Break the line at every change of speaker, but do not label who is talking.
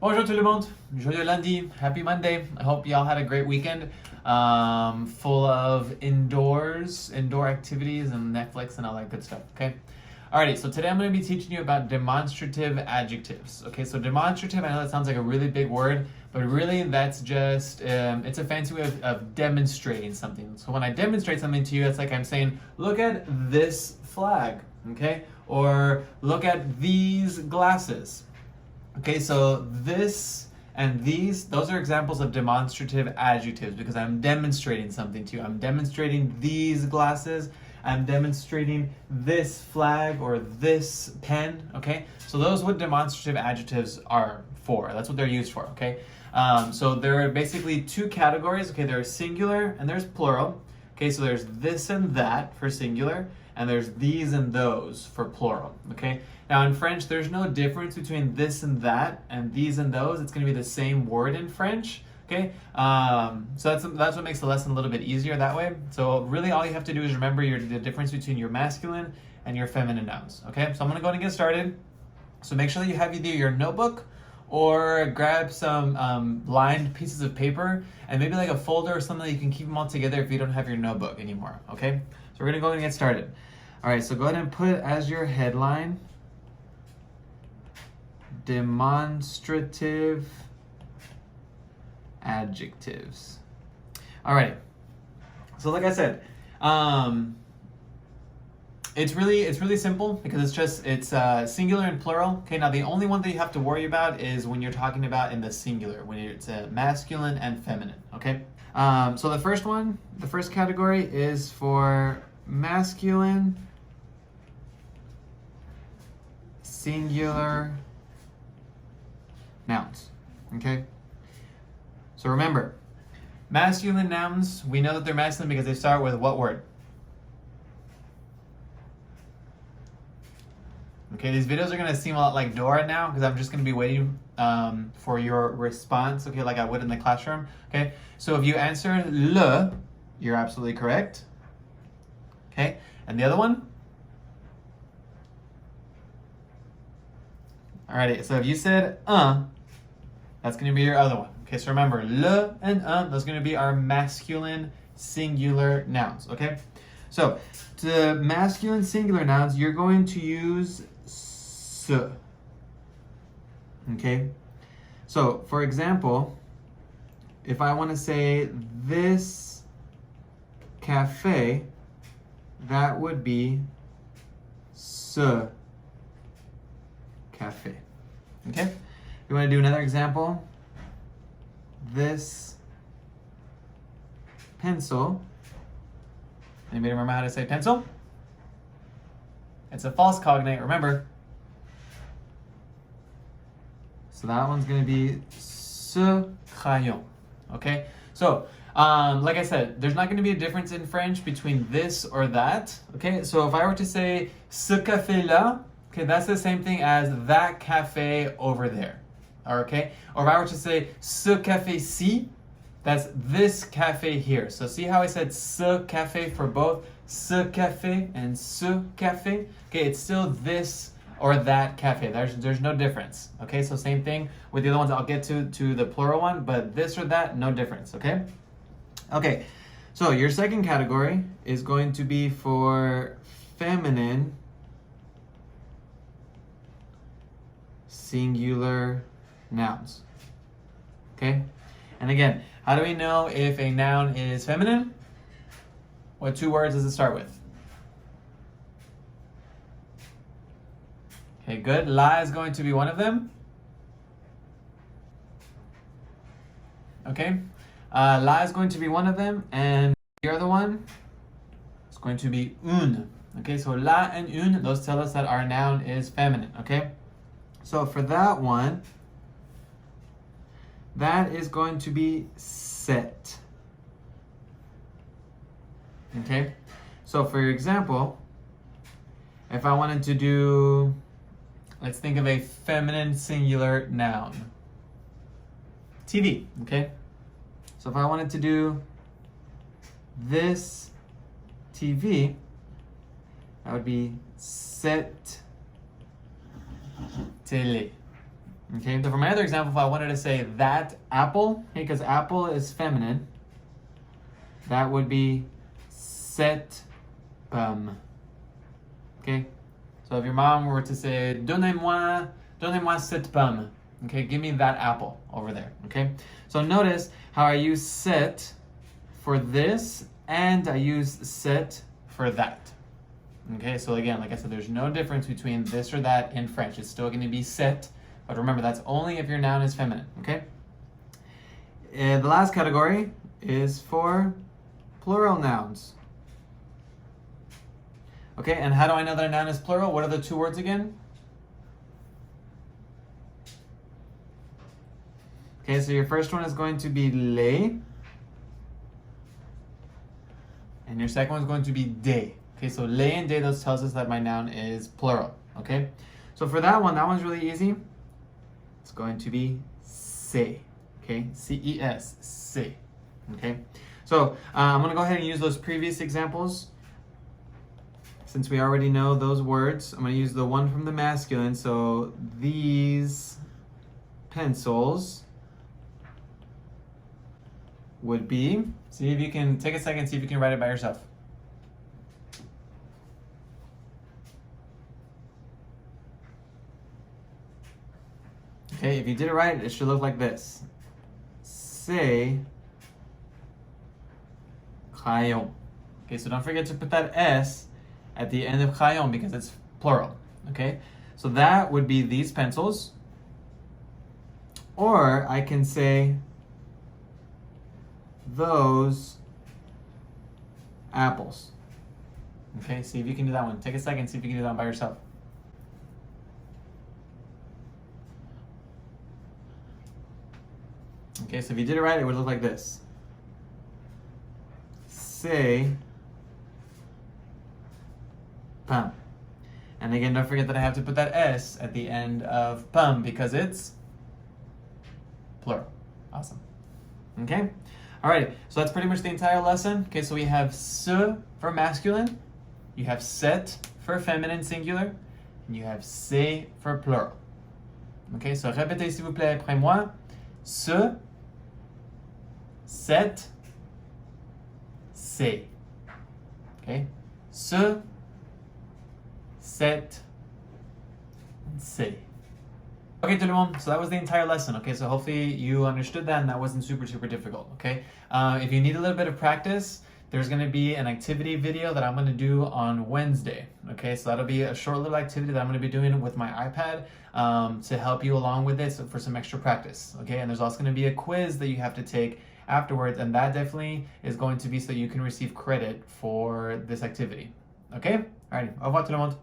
Bonjour tout le monde. Joyeux lundi. Happy Monday. I hope y'all had a great weekend, full of indoor activities and Netflix and all that good stuff. Okay. Alrighty, so today I'm going to be teaching you about demonstrative adjectives. Okay, so demonstrative, I know that sounds like a really big word, but really that's just, it's a fancy way of demonstrating something. So when I demonstrate something to you, it's like I'm saying, look at this flag, okay? Or look at these glasses. Okay, so this and these, those are examples of demonstrative adjectives because I'm demonstrating something to you. I'm demonstrating these glasses. I'm demonstrating this flag or this pen, okay? So those what demonstrative adjectives are for. That's what they're used for, okay? So there are basically two categories, okay? There's singular and there's plural. Okay, so there's this and that for singular, and there's these and those for plural, okay? Now in French, there's no difference between this and that and these and those. It's gonna be the same word in French, okay? So that's what makes the lesson a little bit easier that way. So really all you have to do is remember the difference between your masculine and your feminine nouns, okay? So I'm gonna go ahead and get started. So make sure that you have either your notebook or grab some lined pieces of paper and maybe like a folder or something that you can keep them all together if you don't have your notebook anymore, okay? So we're gonna go ahead and get started. All right, so go ahead and put as your headline, demonstrative adjectives. All right, so like I said, it's really simple because it's singular and plural. Okay, now the only one that you have to worry about is when you're talking about in the singular, when it's masculine and feminine. Okay, so the first category is for masculine singular nouns. Okay, so remember, masculine nouns, we know that they're masculine because they start with what word? Okay, these videos are gonna seem a lot like Dora now because I'm just gonna be waiting for your response, okay, like I would in the classroom. Okay, so if you answer le, you're absolutely correct. Okay, and the other one? Alrighty, so if you said that's gonna be your other one. Okay, so remember, le and those are gonna be our masculine singular nouns, okay? So, to masculine singular nouns, you're going to use se. Okay? So, for example, if I want to say this cafe, that would be ce cafe. Okay? You want to do another example? This pencil. Anybody remember how to say pencil? It's a false cognate, remember. So that one's going to be ce crayon. Okay? So, like I said, there's not going to be a difference in French between this or that. Okay? So if I were to say ce café-là, okay, that's the same thing as that cafe over there. Okay? Or if I were to say ce café-ci, that's this cafe here. So see how I said ce cafe for both ce cafe and ce cafe? Okay, it's still this or that cafe. There's no difference. Okay, so same thing with the other ones. I'll get to the plural one, but this or that, no difference. Okay? Okay, so your second category is going to be for feminine singular nouns. Okay? And again, how do we know if a noun is feminine? What two words does it start with? Okay, good. La is going to be one of them. Okay. La is going to be one of them. And the other one is going to be une. Okay, so la and une, those tell us that our noun is feminine. Okay. So for that one, that is going to be set. Okay, so for example, if I wanted to do, let's think of a feminine singular noun. TV, okay? So if I wanted to do this TV, that would be cette télé. Okay, so for my other example, if I wanted to say that apple, okay, because apple is feminine, that would be cette pomme. Okay, so if your mom were to say, donnez-moi cette pomme. Okay, give me that apple over there. Okay, so notice how I use cette for this and I use cette for that. Okay, so again, like I said, there's no difference between this or that in French. It's still going to be cette, but remember that's only if your noun is feminine. Okay. The last category is for plural nouns. Okay, and how do I know that a noun is plural? What are the two words again? Okay, so your first one is going to be les, and your second one is going to be des. Okay, so les and des, those tells us that my noun is plural. Okay, so for that one's really easy. It's going to be c'est. Okay, C-E-S, c'est. Okay, so I'm going to go ahead and use those previous examples. Since we already know those words, I'm going to use the one from the masculine. So these pencils would be, see if you can take a second, see if you can write it by yourself. Okay, if you did it right, it should look like this. C'est crayon. Okay, so don't forget to put that S at the end of crayon because it's plural. Okay, so that would be these pencils. Or I can say those apples. Okay, see if you can do that one. Take a second, see if you can do that one by yourself. Okay, so if you did it right, it would look like this. C'est pomme. And again, don't forget that I have to put that S at the end of pomme because it's plural. Awesome. Okay? Alright, so that's pretty much the entire lesson. Okay, so we have ce for masculine, you have cette for feminine singular, and you have c'est for plural. Okay, so répétez s'il vous plaît après moi. Ce, cette, c'est. Okay? Ce, cette, and c'est. Okay, tout le monde, so that was the entire lesson, okay? So hopefully you understood that and that wasn't super difficult, okay? If you need a little bit of practice, there's going to be an activity video that I'm going to do on Wednesday, okay? So that'll be a short little activity that I'm going to be doing with my iPad to help you along with this for some extra practice, okay? And there's also going to be a quiz that you have to take afterwards, and that definitely is going to be so you can receive credit for this activity, okay? Alrighty, au revoir tout le monde.